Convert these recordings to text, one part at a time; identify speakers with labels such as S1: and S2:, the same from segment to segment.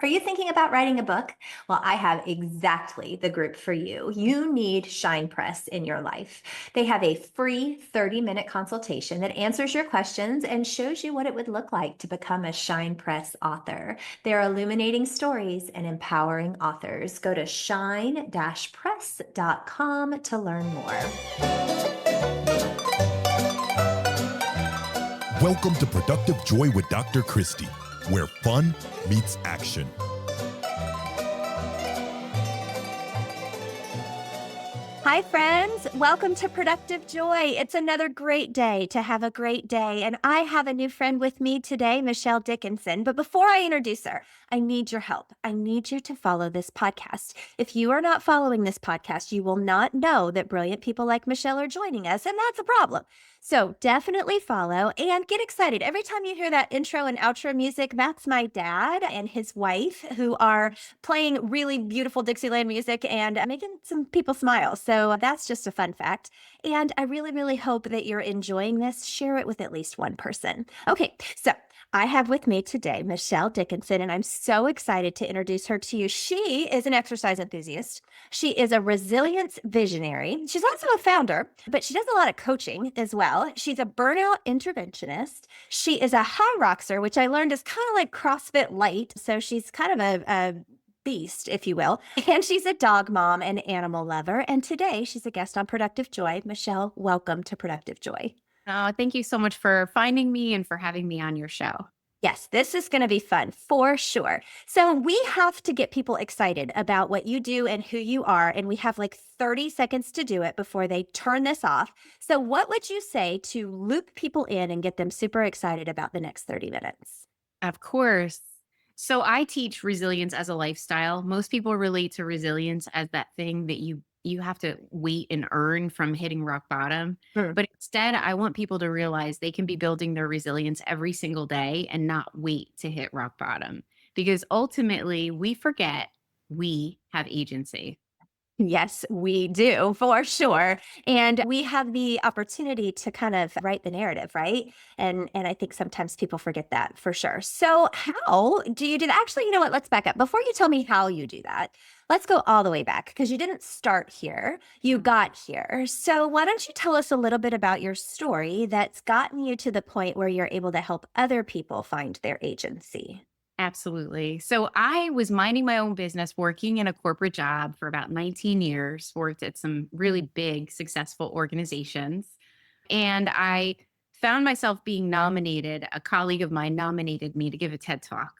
S1: Are you thinking about writing a book? Well, I have exactly the group for you. You need Shine Press in your life. They have a free 30-minute consultation that answers your questions and shows you what it would look like to become a Shine Press author. They're illuminating stories and empowering authors. Go to shine-press.com to learn more.
S2: Welcome to Productive Joy with Dr. Christie, where fun meets action.
S3: Hi, friends. Welcome to Productive Joy. It's another great day to have a great day. And I have a new friend with me today, Michelle Dickinson. But before I introduce her, I need your help. I need you to follow this podcast. If you are not following this podcast, you will not know that brilliant people like Michelle are joining us, and that's a problem. So definitely follow and get excited. Every time you hear that intro and outro music, that's my dad and his wife who are playing really beautiful Dixieland music and making some people smile. So that's just a fun fact. And I really, really hope that you're enjoying this. Share it with at least one person. Okay, so I have with me today Michelle Dickinson, and I'm so excited to introduce her to you. She is an exercise enthusiast. She is a resilience visionary. She's also a founder, but she does a lot of coaching as well. She's a burnout interventionist. She is a high roxer, which I learned is kind of like CrossFit light. So she's kind of a beast, if you will. And she's a dog mom and animal lover. And today she's a guest on Productive Joy. Michelle, welcome to Productive Joy.
S4: Oh, thank you so much for finding me and for having me on your show.
S3: Yes, this is going to be fun for sure. So we have to get people excited about what you do and who you are. And we have like 30 seconds to do it before they turn this off. So what would you say to loop people in and get them super excited about the next 30 minutes?
S4: Of course. So I teach resilience as a lifestyle. Most people relate to resilience as that thing that you have to wait and earn from hitting rock bottom.
S3: Hmm.
S4: But instead, I want people to realize they can be building their resilience every single day and not wait to hit rock bottom. Because ultimately, we forget we have agency.
S3: Yes, we do for sure. And we have the opportunity to kind of write the narrative, right? And I think sometimes people forget that for sure. So how do you do that? Actually, you know what? Let's back up. Before you tell me how you do that, let's go all the way back because you didn't start here. You got here. So why don't you tell us a little bit about your story that's gotten you to the point where you're able to help other people find their agency?
S4: Absolutely. So I was minding my own business, working in a corporate job for about 19 years, worked at some really big, successful organizations. And I found myself being nominated. A colleague of mine nominated me to give a TED Talk.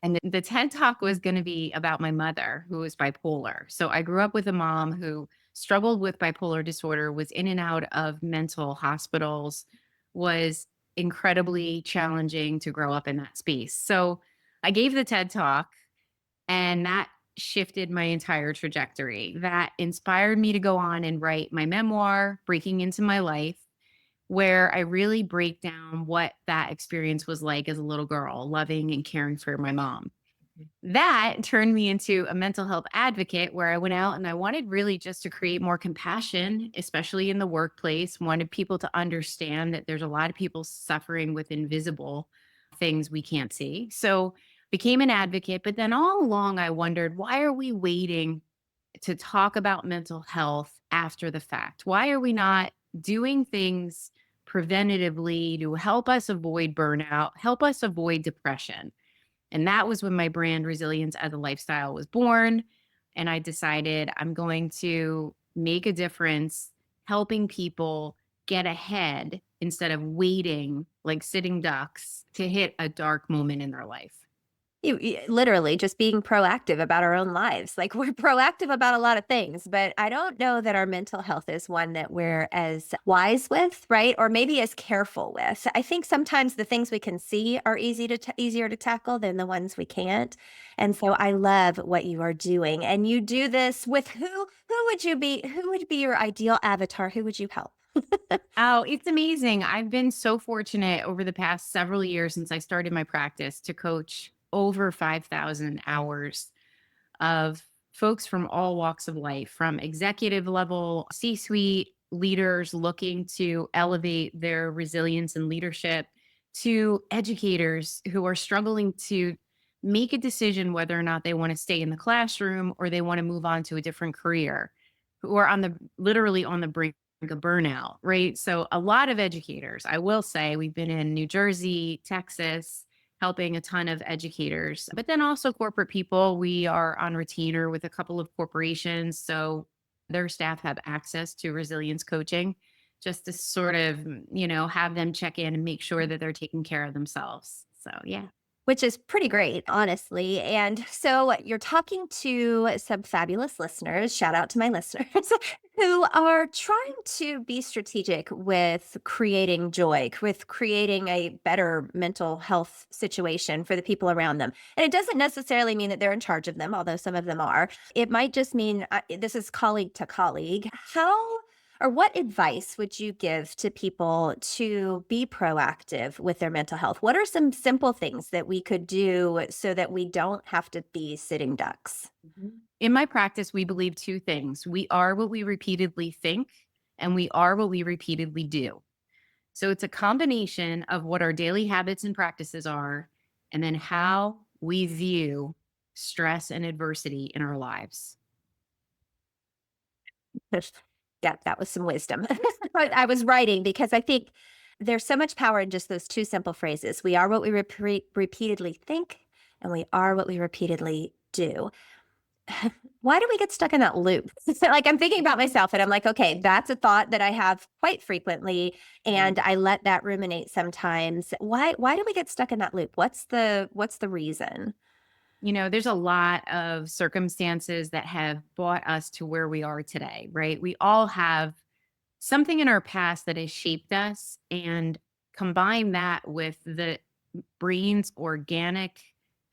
S4: And the TED Talk was going to be about my mother, who was bipolar. So I grew up with a mom who struggled with bipolar disorder, was in and out of mental hospitals, was incredibly challenging to grow up in that space. So I gave the TED Talk, and that shifted my entire trajectory. That inspired me to go on and write my memoir, Breaking Into My Life, where I really break down what that experience was like as a little girl, loving and caring for my mom. That turned me into a mental health advocate where I went out and I wanted really just to create more compassion, especially in the workplace. Wanted people to understand that there's a lot of people suffering with invisible things we can't see. So became an advocate, but then all along I wondered, why are we waiting to talk about mental health after the fact? Why are we not doing things preventatively to help us avoid burnout, help us avoid depression? And that was when my brand Resilience as a Lifestyle was born. And I decided I'm going to make a difference helping people get ahead instead of waiting like sitting ducks to hit a dark moment in their life.
S3: Literally just being proactive about our own lives. Like we're proactive about a lot of things, but I don't know that our mental health is one that we're as wise with, right? Or maybe as careful with. I think sometimes the things we can see are easier to tackle than the ones we can't. And so I love what you are doing. And you do this with who would you be? Who would be your ideal avatar? Who would you help?
S4: Oh, it's amazing. I've been so fortunate over the past several years since I started my practice to coach over 5,000 hours of folks from all walks of life, from executive level, C-suite leaders looking to elevate their resilience and leadership, to educators who are struggling to make a decision whether or not they want to stay in the classroom or they want to move on to a different career, who are literally on the brink of burnout, right? So a lot of educators, I will say, we've been in New Jersey, Texas, helping a ton of educators, but then also corporate people. We are on retainer with a couple of corporations. So their staff have access to resilience coaching just to sort of, have them check in and make sure that they're taking care of themselves. So, yeah.
S3: Which is pretty great, honestly. And so you're talking to some fabulous listeners, shout out to my listeners, who are trying to be strategic with creating joy, with creating a better mental health situation for the people around them. And it doesn't necessarily mean that they're in charge of them, although some of them are. It might just mean this is colleague to colleague. How or what advice would you give to people to be proactive with their mental health? What are some simple things that we could do so that we don't have to be sitting ducks?
S4: In my practice, we believe two things. We are what we repeatedly think, and we are what we repeatedly do. So it's a combination of what our daily habits and practices are, and then how we view stress and adversity in our lives.
S3: Yeah, that was some wisdom. But I was writing because I think there's so much power in just those two simple phrases. We are what we repeatedly think, and we are what we repeatedly do. Why do we get stuck in that loop? Like I'm thinking about myself and I'm like, okay, that's a thought that I have quite frequently and I let that ruminate sometimes. Why do we get stuck in that loop? What's the reason?
S4: There's a lot of circumstances that have brought us to where we are today, right? We all have something in our past that has shaped us, and combine that with the brain's organic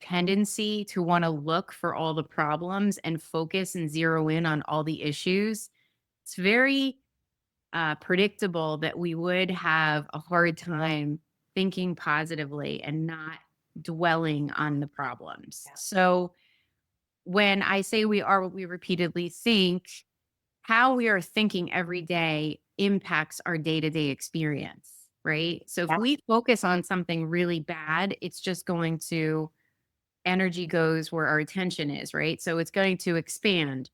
S4: tendency to want to look for all the problems and focus and zero in on all the issues. It's very predictable that we would have a hard time thinking positively and not dwelling on the problems. So when I say we are what we repeatedly think, how we are thinking every day impacts our day-to-day experience, right? So if
S3: Yeah.
S4: we focus on something really bad, it's just going to energy goes where our attention is, right? So it's going to expand.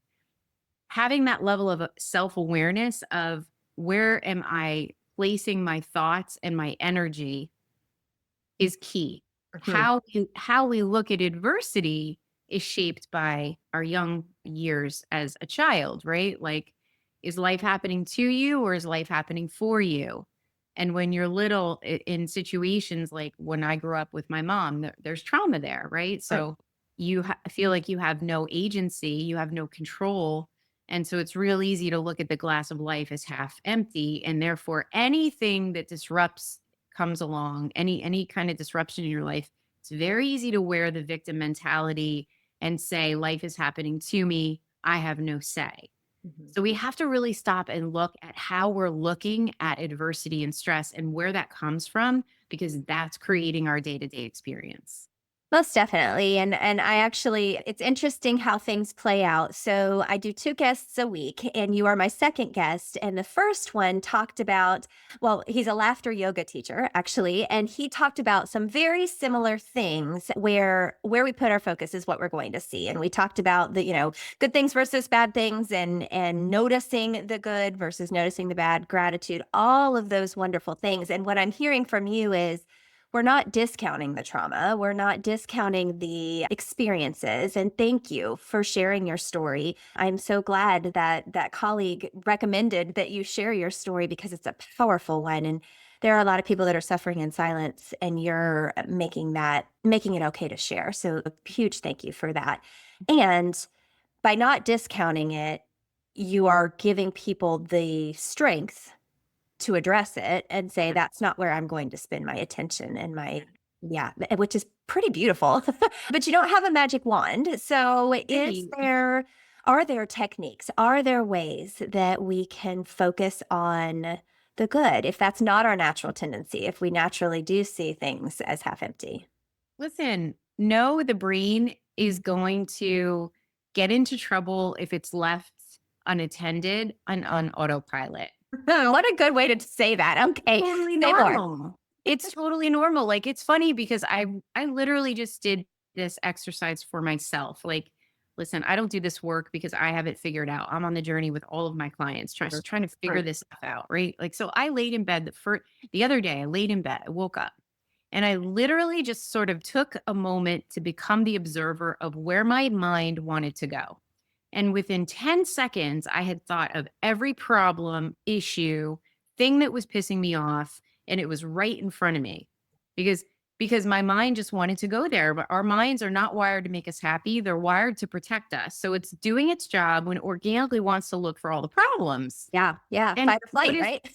S4: Having that level of self-awareness of where am I placing my thoughts and my energy is key.
S3: Mhm.
S4: How we look at adversity is shaped by our young years as a child, right? Like, is life happening to you or is life happening for you? And when you're little, in situations like when I grew up with my mom, there's trauma there, right?
S3: Right.
S4: So you feel like you have no agency, you have no control. And so it's real easy to look at the glass of life as half empty. And therefore, anything that disrupts comes along, any kind of disruption in your life, it's very easy to wear the victim mentality and say, life is happening to me. I have no say.
S3: Mhm.
S4: So we have to really stop and look at how we're looking at adversity and stress and where that comes from, because that's creating our day-to-day experience.
S3: Most definitely. And I actually, it's interesting how things play out. So I do 2 guests a week, and you are my second guest. And the first one talked about, well, he's a laughter yoga teacher, actually, and he talked about some very similar things where we put our focus is what we're going to see. And we talked about the, good things versus bad things and noticing the good versus noticing the bad, gratitude, all of those wonderful things. And what I'm hearing from you is we're not discounting the trauma. We're not discounting the experiences. And thank you for sharing your story. I'm so glad that that colleague recommended that you share your story because it's a powerful one. And there are a lot of people that are suffering in silence, and you're making it okay to share. So a huge thank you for that. And by not discounting it, you are giving people the strength to address it and say, that's not where I'm going to spend my attention and yeah, which is pretty beautiful. But you don't have a magic wand. So
S4: Right.
S3: are there techniques? Are there ways that we can focus on the good if that's not our natural tendency, if we naturally do see things as half empty?
S4: Listen, no, the brain is going to get into trouble if it's left unattended and on autopilot.
S3: What a good way to say that. Okay.
S4: Totally
S3: Say more.
S4: normal. It's totally normal. Like, it's funny because I literally just did this exercise for myself. Like, listen, I don't do this work because I have it figured out. I'm on the journey with all of my clients, trying to figure this stuff out, right? Like, so I laid in bed the other day, I laid in bed, I woke up and I literally just sort of took a moment to become the observer of where my mind wanted to go. And within 10 seconds, I had thought of every problem, issue, thing that was pissing me off, and it was right in front of me. Because my mind just wanted to go there. But our minds are not wired to make us happy. They're wired to protect us. So it's doing its job when it organically wants to look for all the problems.
S3: Yeah. Yeah.
S4: And
S3: Fight or flight, right?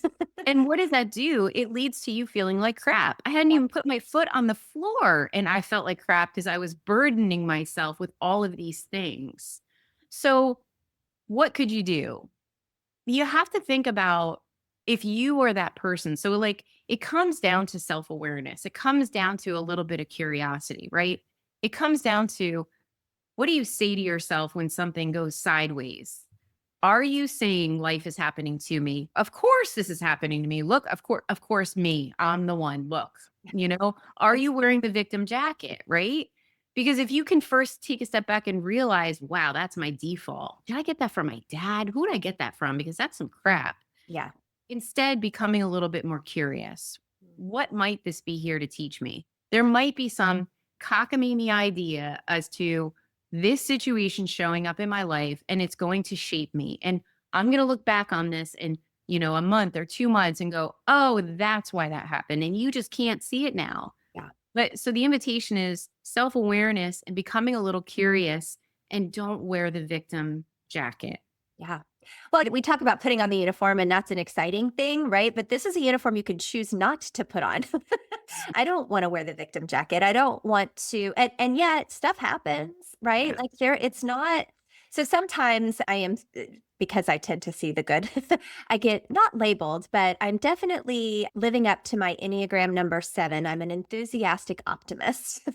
S4: and what does that do? It leads to you feeling like crap. I hadn't even put my foot on the floor and I felt like crap because I was burdening myself with all of these things. So what could you do? You have to think about if you are that person. So, like, it comes down to self awareness, it comes down to a little bit of curiosity, right? It comes down to what do you say to yourself when something goes sideways? Are you saying life is happening to me? Of course, this is happening to me. Look, of course, me. I'm the one. Look, are you wearing the victim jacket? Right? Because if you can first take a step back and realize, wow, that's my default. Did I get that from my dad? Who did I get that from? Because that's some crap.
S3: Yeah.
S4: Instead, becoming a little bit more curious. What might this be here to teach me? There might be some cockamamie idea as to this situation showing up in my life and it's going to shape me. And I'm going to look back on this in, a month or 2 months and go, oh, that's why that happened. And you just can't see it now.
S3: Yeah.
S4: But so the invitation is self-awareness and becoming a little curious and don't wear the victim jacket.
S3: Yeah. Well, we talk about putting on the uniform, and that's an exciting thing, right? But this is a uniform you can choose not to put on. I don't want to wear the victim jacket. I don't want to, and yet stuff happens, right?
S4: Yeah.
S3: Like it's not. So sometimes I am, because I tend to see the good, I get not labeled, but I'm definitely living up to my Enneagram number 7. I'm an enthusiastic optimist.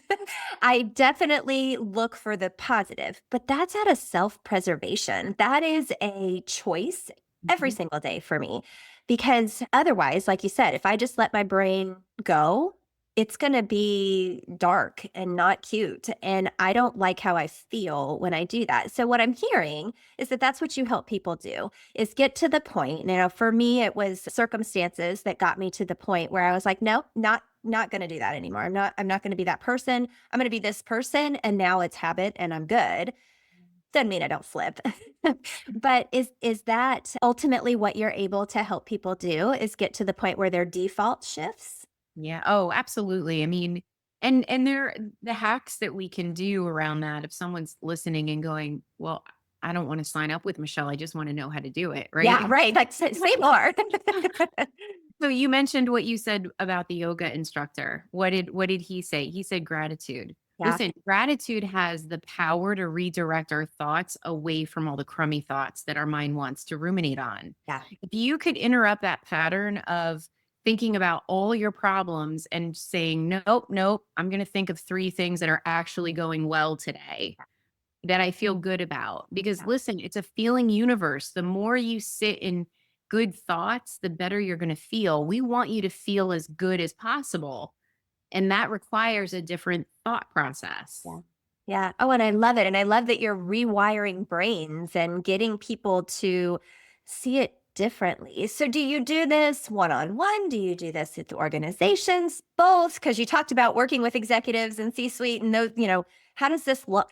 S3: I definitely look for the positive, but that's out of self-preservation. That is a choice every
S4: Mhm.
S3: single day for me, because otherwise, like you said, if I just let my brain go, it's going to be dark and not cute. And I don't like how I feel when I do that. So what I'm hearing is that that's what you help people do, is get to the point. For me, it was circumstances that got me to the point where I was like, no, not going to do that anymore. I'm not going to be that person. I'm going to be this person. And now it's habit and I'm good. Doesn't mean I don't flip. But is that ultimately what you're able to help people do, is get to the point where their default shifts?
S4: Yeah. Oh, absolutely. I mean, and there the hacks that we can do around that. If someone's listening and going, well, I don't want to sign up with Michelle. I just want to know how to do it.
S3: Yeah,
S4: Right.
S3: right. Like, say more.
S4: So you mentioned what you said about the yoga instructor. What did he say? He said gratitude.
S3: Yeah.
S4: Listen, gratitude has the power to redirect our thoughts away from all the crummy thoughts that our mind wants to ruminate on.
S3: Yeah.
S4: If you could interrupt that pattern of thinking about all your problems and saying, nope, nope, I'm going to think of 3 things that are actually going well today that I feel good about. Because
S3: Yeah.
S4: listen, it's a feeling universe. The more you sit in good thoughts, the better you're going to feel. We want you to feel as good as possible. And that requires a different thought process.
S3: Yeah. Yeah. Oh, and I love it. And I love that you're rewiring brains and getting people to see it differently. So do you do this one-on-one? Do you do this with organizations? Both? Because you talked about working with executives and C-suite and those, how does this look?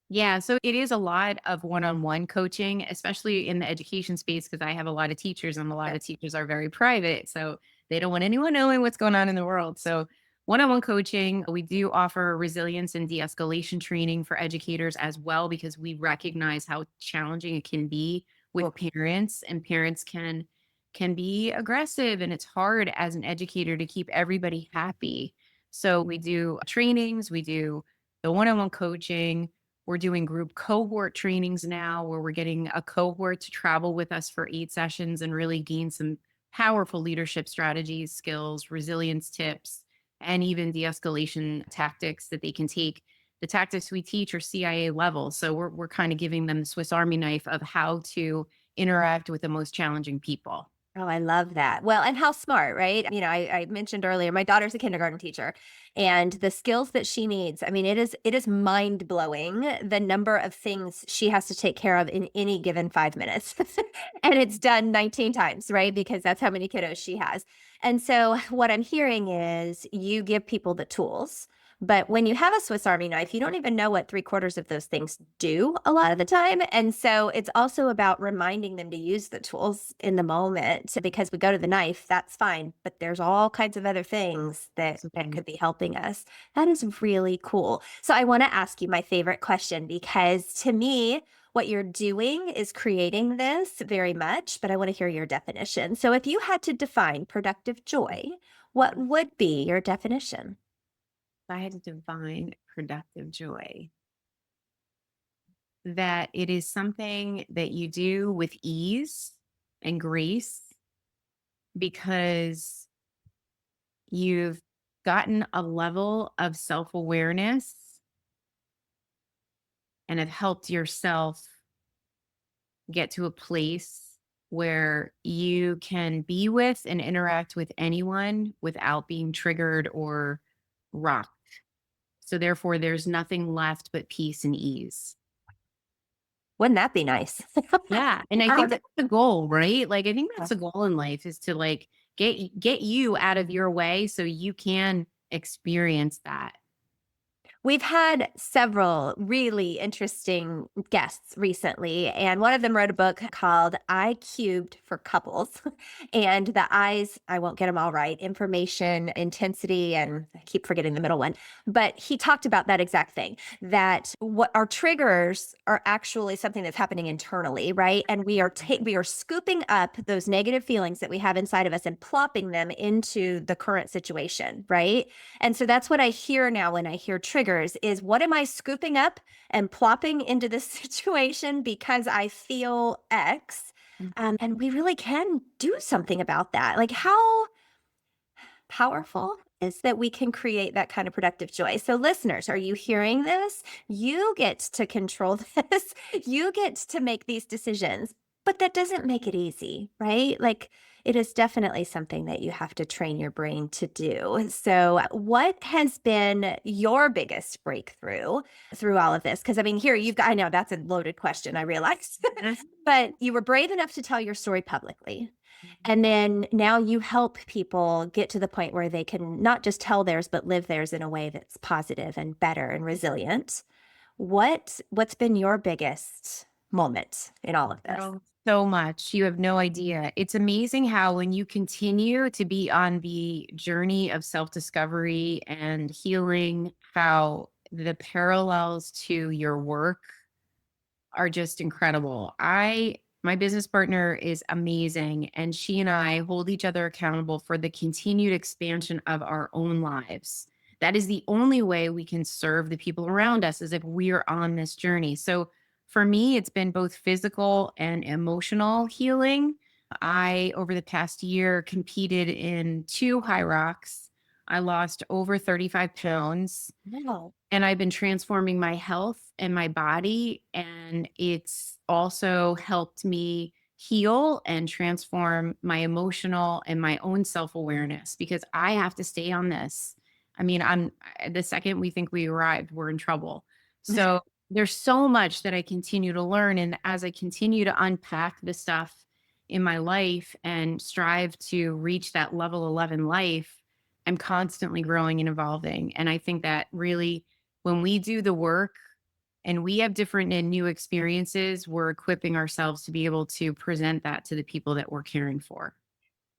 S4: Yeah, so it is a lot of one-on-one coaching, especially in the education space, because I have a lot of teachers and a lot
S3: Sure.
S4: of teachers are very private. So they don't want anyone knowing what's going on in the world. So one-on-one coaching, we do offer resilience and de-escalation training for educators as well, because we recognize how challenging it can be with parents, and parents can be aggressive, and it's hard as an educator to keep everybody happy. So we do trainings, we do the one-on-one coaching. We're doing group cohort trainings now where we're getting a cohort to travel with us for 8 sessions and really gain some powerful leadership strategies, skills, resilience tips, and even de-escalation tactics that they can take. The tactics we teach are CIA level. So we're kind of giving them the Swiss Army knife of how to interact with the most challenging people.
S3: Oh, I love that. Well, and how smart, right? I mentioned earlier, my daughter's a kindergarten teacher, and the skills that she needs, I mean, it is mind blowing the number of things she has to take care of in any given 5 minutes. And it's done 19 times, right? Because that's how many kiddos she has. And so what I'm hearing is you give people the tools. But when you have a Swiss Army knife, you don't even know what three-quarters of those things do a lot of the time. And so it's also about reminding them to use the tools in the moment because we go to the knife, that's fine. But there's all kinds of other things that
S4: Absolutely.
S3: could be helping us. That is really cool. So I want to ask you my favorite question because to me, what you're doing is creating this very much, but I want to hear your definition. So if you had to define productive joy, what would be your definition?
S4: If I had to define productive joy, that it is something that you do with ease and grace because you've gotten a level of self awareness and have helped yourself get to a place where you can be with and interact with anyone without being triggered or rocked. So, therefore, there's nothing left but peace and ease.
S3: Wouldn't that be nice?
S4: Yeah, and I think
S3: Um,
S4: that's the goal, right? Like, I think that's the goal in life is to, like, get you out of your way so you can experience that.
S3: We've had several really interesting guests recently, and one of them wrote a book called I Cubed for Couples. And the I's, I won't get them all right, information, intensity, and I keep forgetting the middle one. But he talked about that exact thing, that what our triggers are actually something that's happening internally, right? And we are scooping up those negative feelings that we have inside of us and plopping them into the current situation, right? And so that's what I hear now when I hear triggers is what am I scooping up and plopping into this situation because I feel X?
S4: Mm.
S3: And we really can do something about that. Like how powerful is that we can create that kind of productive joy. So, listeners, are you hearing this? You get to control this. You get to make these decisions, but that doesn't make it easy, right? Like, it is definitely something that you have to train your brain to do. So, what has been your biggest breakthrough through all of this? Because I mean, here you've got, I know that's a loaded question, I realized, but you were brave enough to tell your story publicly. And then now you help people get to the point where they can not just tell theirs, but live theirs in a way that's positive and better and resilient. What's been your biggest moment in all of this?
S4: Oh, so much. You have no idea. It's amazing how when you continue to be on the journey of self-discovery and healing, how the parallels to your work are just incredible. My business partner is amazing and she and I hold each other accountable for the continued expansion of our own lives. That is the only way we can serve the people around us is if we are on this journey. So for me, it's been both physical and emotional healing. I, over the past year, competed in 2 high rocks. I lost over 35 pounds
S3: No.
S4: and I've been transforming my health and my body. And it's also helped me heal and transform my emotional and my own self awareness because I have to stay on this. I mean, the second we think we arrived, we're in trouble. So there's so much that I continue to learn. And as I continue to unpack the stuff in my life and strive to reach that level 11 life, I'm constantly growing and evolving. And I think that really when we do the work and we have different and new experiences, we're equipping ourselves to be able to present that to the people that we're caring for.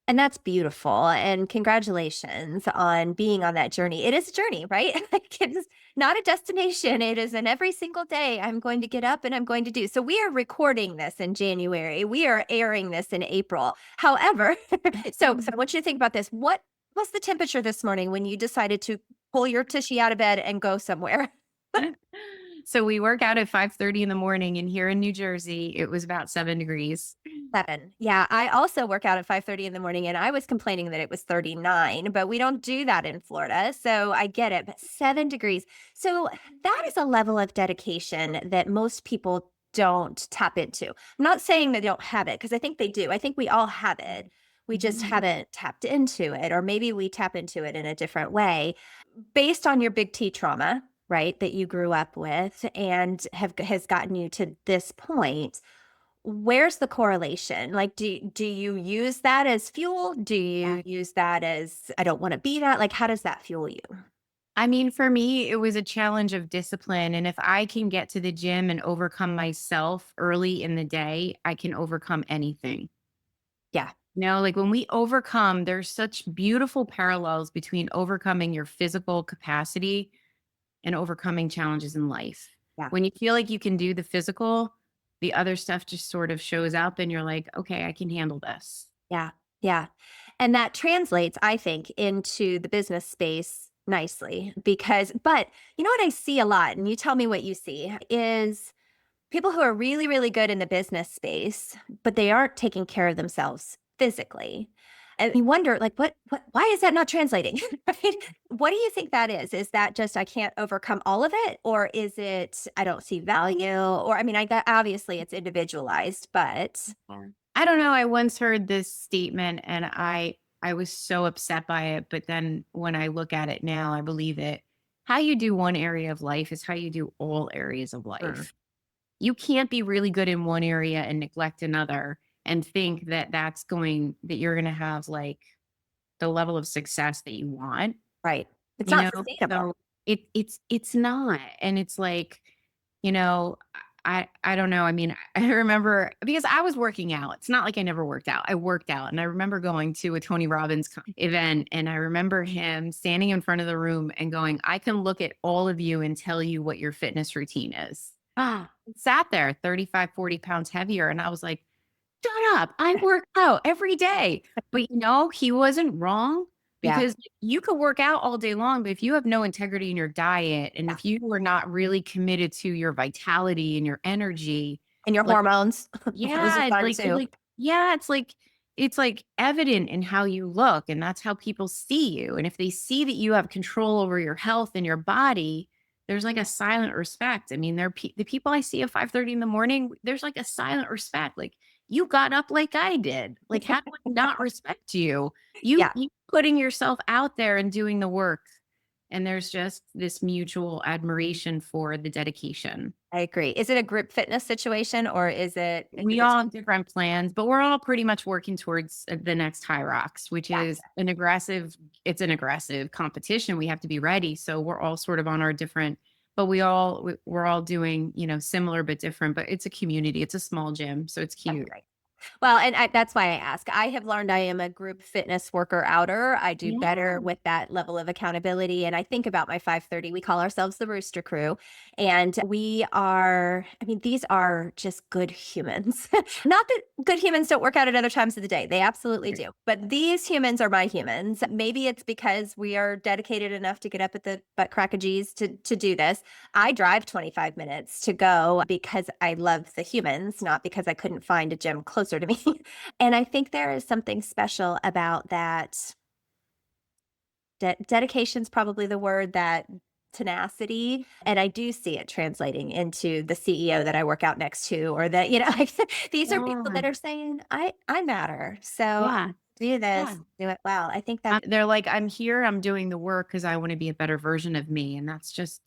S3: And that's beautiful. And congratulations on being on that journey. It is a journey, right? Like it is not a destination. It is an every single day I'm going to get up and I'm going to do. So we are recording this in January. We are airing this in April. However, so I want you to think about this. What was the temperature this morning when you decided to pull your tushy out of bed and go somewhere?
S4: So we work out at 5:30 in the morning and here in New Jersey, it was about 7 degrees.
S3: 7. Yeah, I also work out at 5:30 in the morning and I was complaining that it was 39, but we don't do that in Florida. So I get it, but 7 degrees. So that is a level of dedication that most people don't tap into. I'm not saying they don't have it because I think they do. I think we all have it. We just
S4: Mhm.
S3: haven't tapped into it, or maybe we tap into it in a different way based on your big T trauma, right? That you grew up with and has gotten you to this point. Where's the correlation? Like, do you use that as fuel? Do you use that as, I don't want to be that? Like, how does that fuel you?
S4: I mean, for me, it was a challenge of discipline. And if I can get to the gym and overcome myself early in the day, I can overcome anything.
S3: Yeah.
S4: Like when we overcome, there's such beautiful parallels between overcoming your physical capacity and overcoming challenges in life.
S3: Yeah.
S4: When you feel like you can do the physical, the other stuff just sort of shows up and you're like, okay, I can handle this.
S3: Yeah. Yeah. And that translates, I think, into the business space nicely but you know what I see a lot, and you tell me what you see, is people who are really, really good in the business space, but they aren't taking care of themselves physically. And you wonder, like, why is that not translating? I mean, what do you think that is? Is that just I can't overcome all of it? Or is it I don't see value? Or, I mean, obviously it's individualized, but
S4: Yeah. I don't know. I once heard this statement and I was so upset by it, but then when I look at it now, I believe it. How you do one area of life is how you do all areas of
S3: Mm,
S4: life. You can't be really good in one area and neglect another and think that that you're going to have like the level of success that you want.
S3: right. It's
S4: You
S3: not
S4: know,
S3: sustainable.
S4: so it's not, and it's like, you know, I don't know. I mean, I remember because I was working out. It's not like I never worked out. I worked out, and I remember going to a Tony Robbins event, and I remember him standing in front of the room and going, "I can look at all of you and tell you what your fitness routine is."
S3: Ah,
S4: Sat there 35, 40 pounds heavier, and I was like, shut up. I work out every day. But he wasn't wrong
S3: yeah.
S4: because you could work out all day long, but if you have no integrity in your diet and
S3: Yeah.
S4: if you are not really committed to your vitality and your energy,
S3: And your
S4: like,
S3: hormones, those are
S4: yeah,
S3: fun too.
S4: yeah, it's like evident in how you look, and that's how people see you. And if they see that you have control over your health and your body, there's like a silent respect. I mean, the people I see at 5:30 in the morning, there's like a silent respect. Like, you got up like I did. Like, how do I not respect you? You
S3: Yeah.
S4: you putting yourself out there and doing the work. And there's just this mutual admiration for the dedication.
S3: I agree. Is it a group fitness situation or is it
S4: We all
S3: individual?
S4: have different plans, but we're all pretty much working towards the next High Rocks, which is
S3: Gotcha.
S4: an aggressive competition. We have to be ready. So we're all sort of on our different, but we're all doing, similar but different, but it's a community. It's a small gym. So it's
S3: That's
S4: cute.
S3: great. Well, and that's why I ask. I have learned I am a group fitness worker outer. I do better
S4: Yeah.
S3: with that level of accountability. And I think about my 5:30. We call ourselves the Rooster Crew. And we are, I mean, these are just good humans. Not that good humans don't work out at other times of the day. They absolutely do. But these humans are my humans. Maybe it's because we are dedicated enough to get up at the butt crack of G's to do this. I drive 25 minutes to go because I love the humans, not because I couldn't find a gym closer to me. And I think there is something special about that. Dedication's probably the word, that tenacity. And I do see it translating into the CEO that I work out next to, or that, these are people
S4: Yeah.
S3: that are saying, I matter. So
S4: Yeah.
S3: do this,
S4: Yeah.
S3: do it well. I think that
S4: They're like, I'm here, I'm doing the work because I want to be a better version of me. And that's just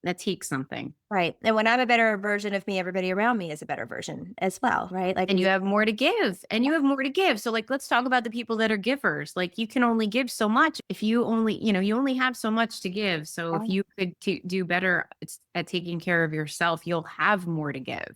S4: that takes something.
S3: right. And when I'm a better version of me, everybody around me is a better version as well. Right. Like
S4: And you
S3: we
S4: have more to give, and you have more to give. So, like, let's talk about the people that are givers. Like, you can only give so much if you only have so much to give. So if you could do better at taking care of yourself, you'll have more to give.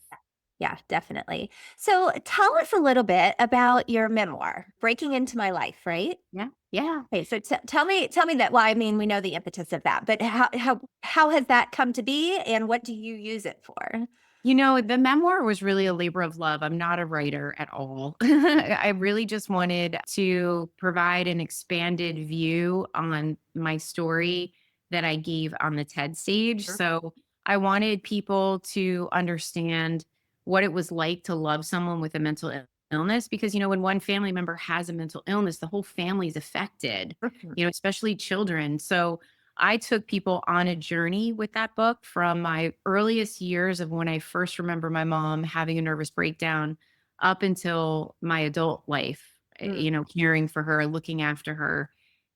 S3: Yeah, definitely. So tell us a little bit about your memoir, Breaking Into My Life, right?
S4: Yeah. Yeah.
S3: Okay, so tell me that. Well, I mean, we know the impetus of that, but how has that come to be, and what do you use it for?
S4: The memoir was really a labor of love. I'm not a writer at all. I really just wanted to provide an expanded view on my story that I gave on the TED stage.
S3: Mhm.
S4: So I wanted people to understand what it was like to love someone with a mental illness, because, when one family member has a mental illness, the whole family is affected,
S3: Mhm.
S4: especially children. So I took people on a journey with that book from my earliest years of when I first remember my mom having a nervous breakdown up until my adult life. caring for her, looking after her.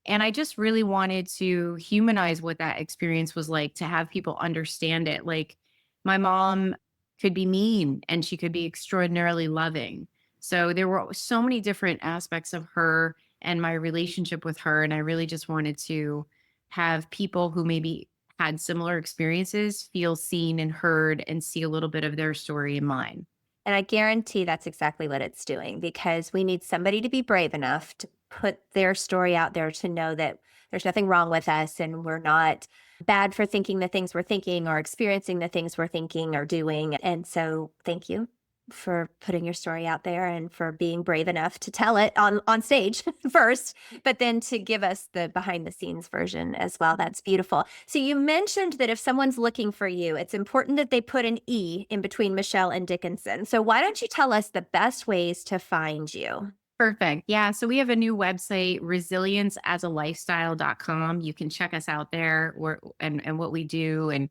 S4: And I just really wanted to humanize what that experience was like, to have people understand it. Like, my mom could be mean and she could be extraordinarily loving. So there were so many different aspects of her and my relationship with her. And I really just wanted to have people who maybe had similar experiences feel seen and heard and see a little bit of their story in mine.
S3: And I guarantee that's exactly what it's doing, because we need somebody to be brave enough to put their story out there, to know that there's nothing wrong with us and we're not bad for thinking the things we're thinking or experiencing the things we're thinking or doing. And so thank you for putting your story out there and for being brave enough to tell it on stage first, but then to give us the behind the scenes version as well. That's beautiful. So you mentioned that if someone's looking for you, it's important that they put an E in between Michelle and Dickinson. So why don't you tell us the best ways to find you?
S4: Perfect. Yeah. So we have a new website, resilienceasalifestyle.com. You can check us out there, and what we do. And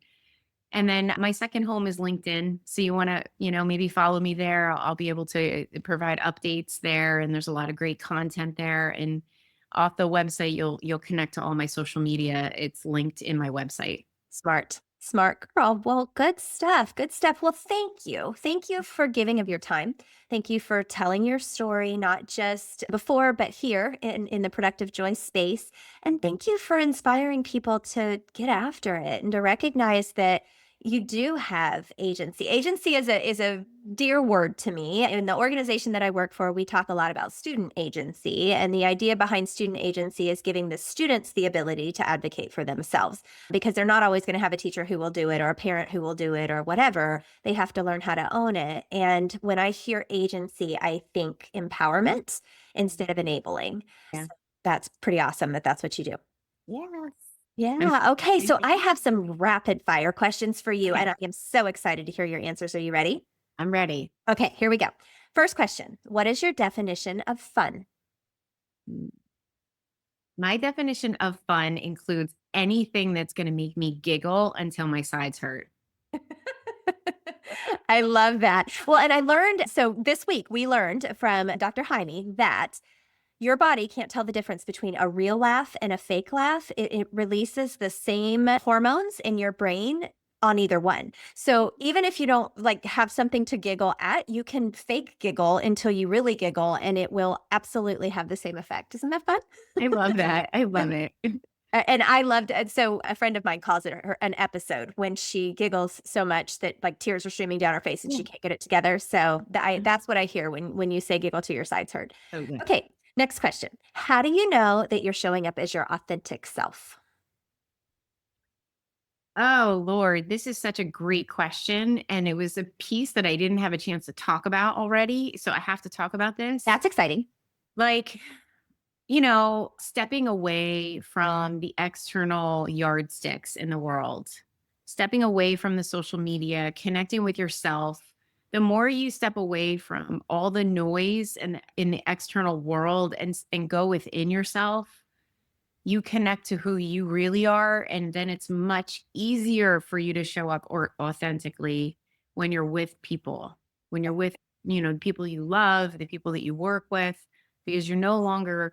S4: then my second home is LinkedIn. So you want to, maybe follow me there. I'll be able to provide updates there. And there's a lot of great content there. And off the website, you'll connect to all my social media. It's linked in my website.
S3: Smart. Smart girl. Well, good stuff. Good stuff. Well, thank you. Thank you for giving of your time. Thank you for telling your story, not just before, but here in the productive joy space. And thank you for inspiring people to get after it and to recognize that you do have agency. Agency is a dear word to me. In the organization that I work for, we talk a lot about student agency. And the idea behind student agency is giving the students the ability to advocate for themselves, because they're not always going to have a teacher who will do it or a parent who will do it or whatever. They have to learn how to own it. And when I hear agency, I think empowerment instead of enabling.
S4: Yeah.
S3: So that's pretty awesome that that's what you do.
S4: Yes.
S3: Yeah. Okay. So I have some rapid fire questions for you,
S4: Okay.
S3: and I am so excited to hear your answers. Are you ready?
S4: I'm ready.
S3: Okay. Here we go. First question. What is your definition of fun?
S4: My definition of fun includes anything that's going to make me giggle until my sides hurt.
S3: I love that. Well, and I learned, so this week we learned from Dr. Jaime that your body can't tell the difference between a real laugh and a fake laugh. It releases the same hormones in your brain on either one. So even if you don't like have something to giggle at, you can fake giggle until you really giggle, and it will absolutely have the same effect. Isn't that fun?
S4: I love that. I love it.
S3: And I loved it. So a friend of mine calls it an episode when she giggles so much that like tears are streaming down her face and she can't get it together. So that's what I hear when you say giggle till your sides hurt.
S4: So good.
S3: Okay, next question. How do you know that you're showing up as your authentic self?
S4: Oh, Lord, this is such a great question. And it was a piece that I didn't have a chance to talk about already. So I have to talk about this.
S3: That's exciting.
S4: Like, stepping away from the external yardsticks in the world, stepping away from the social media, connecting with yourself. The more you step away from all the noise and in the external world and go within yourself, you connect to who you really are. And then it's much easier for you to show up or authentically when you're with people, when you're with, the people you love, the people that you work with, because you're no longer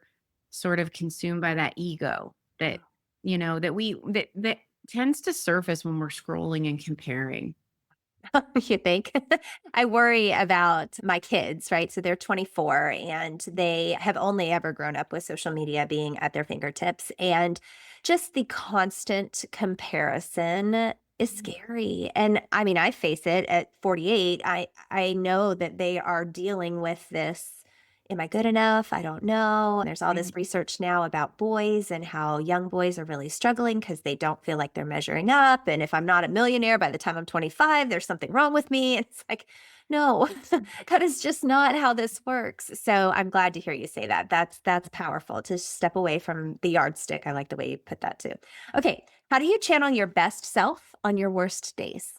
S4: sort of consumed by that ego that, that tends to surface when we're scrolling and comparing.
S3: You think? I worry about my kids, right? So they're 24 and they have only ever grown up with social media being at their fingertips. And just the constant comparison is scary. And I mean, I face it at 48. I know that they are dealing with this. Am I good enough? I don't know. There's all this research now about boys and how young boys are really struggling because they don't feel like they're measuring up. And if I'm not a millionaire by the time I'm 25, there's something wrong with me. It's like, no, that is just not how this works. So I'm glad to hear you say that. That's powerful to step away from the yardstick. I like the way you put that too. Okay. How do you channel your best self on your worst days?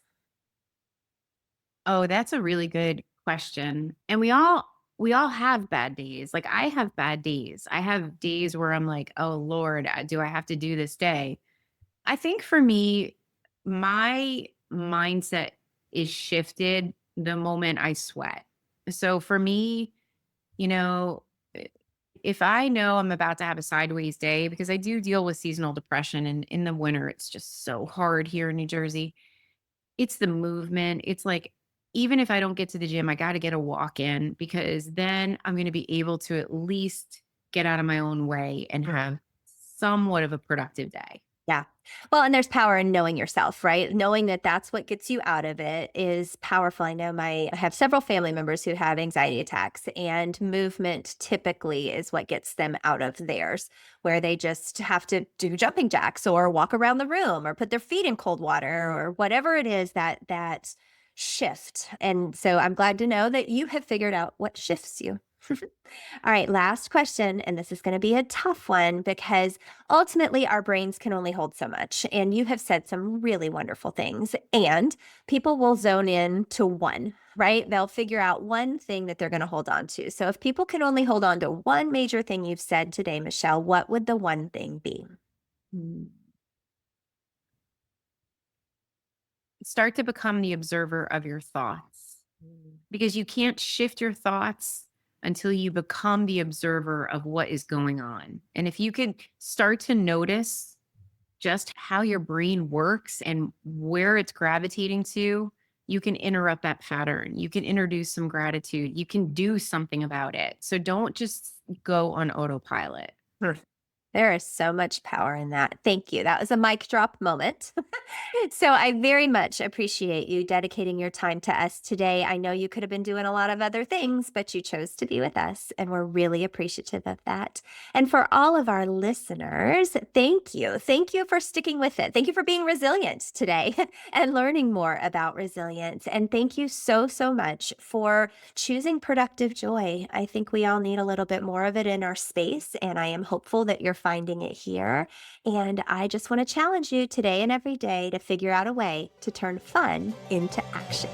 S4: Oh, that's a really good question. And we all have bad days. Like, I have bad days. I have days where I'm like, "Oh Lord, do I have to do this day?" I think for me, my mindset is shifted the moment I sweat. So for me, you know, If I know I'm about to have a sideways day, because I do deal with seasonal depression, and in the winter, it's just so hard here in New Jersey. It's the movement. It's like, even if I don't get to the gym, I got to get a walk in, because then I'm going to be able to at least get out of my own way and have somewhat of a productive day.
S3: Yeah. Well, and there's power in knowing yourself, right? Knowing that that's what gets you out of it is powerful. I have several family members who have anxiety attacks, and movement typically is what gets them out of theirs, where they just have to do jumping jacks or walk around the room or put their feet in cold water or whatever it is that shift. And so I'm glad to know that you have figured out what shifts you. All right, last question. And this is going to be a tough one because ultimately our brains can only hold so much. And you have said some really wonderful things. And people will zone in to one, right? They'll figure out one thing that they're going to hold on to. So if people can only hold on to one major thing you've said today, Michelle, what would the one thing be?
S4: Mm. Start to become the observer of your thoughts, because you can't shift your thoughts until you become the observer of what is going on. And if you can start to notice just how your brain works and where it's gravitating to, you can interrupt that pattern. You can introduce some gratitude. You can do something about it. So don't just go on autopilot.
S3: There is so much power in that. Thank you. That was a mic drop moment. So I very much appreciate you dedicating your time to us today. I know you could have been doing a lot of other things, but you chose to be with us, and we're really appreciative of that. And for all of our listeners, thank you. Thank you for sticking with it. Thank you for being resilient today and learning more about resilience. And thank you so, so much for choosing productive joy. I think we all need a little bit more of it in our space, and I am hopeful that you're finding it here. And I just want to challenge you today and every day to figure out a way to turn fun into action.